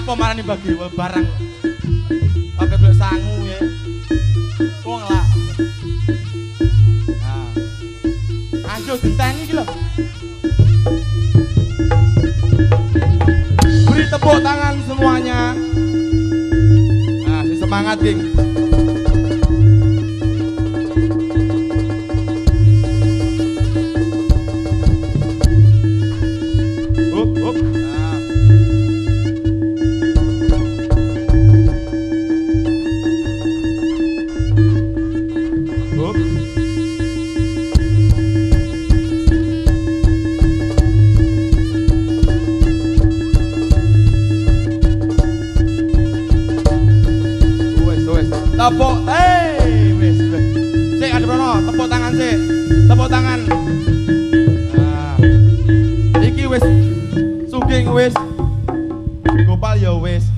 Apa marani bagi barang. Oke duit sangu ya. Wong lah. Nah. Ayo dinteni iki lho. Beri tepuk tangan semuanya. Nah, si semangat, Geng. Up. Nah. Up. Tepuk, wis. Sik Adrono, tepuk tangan sik. Tepuk tangan. Nah. Iki wis Sugeng wis. Gopal ya wis.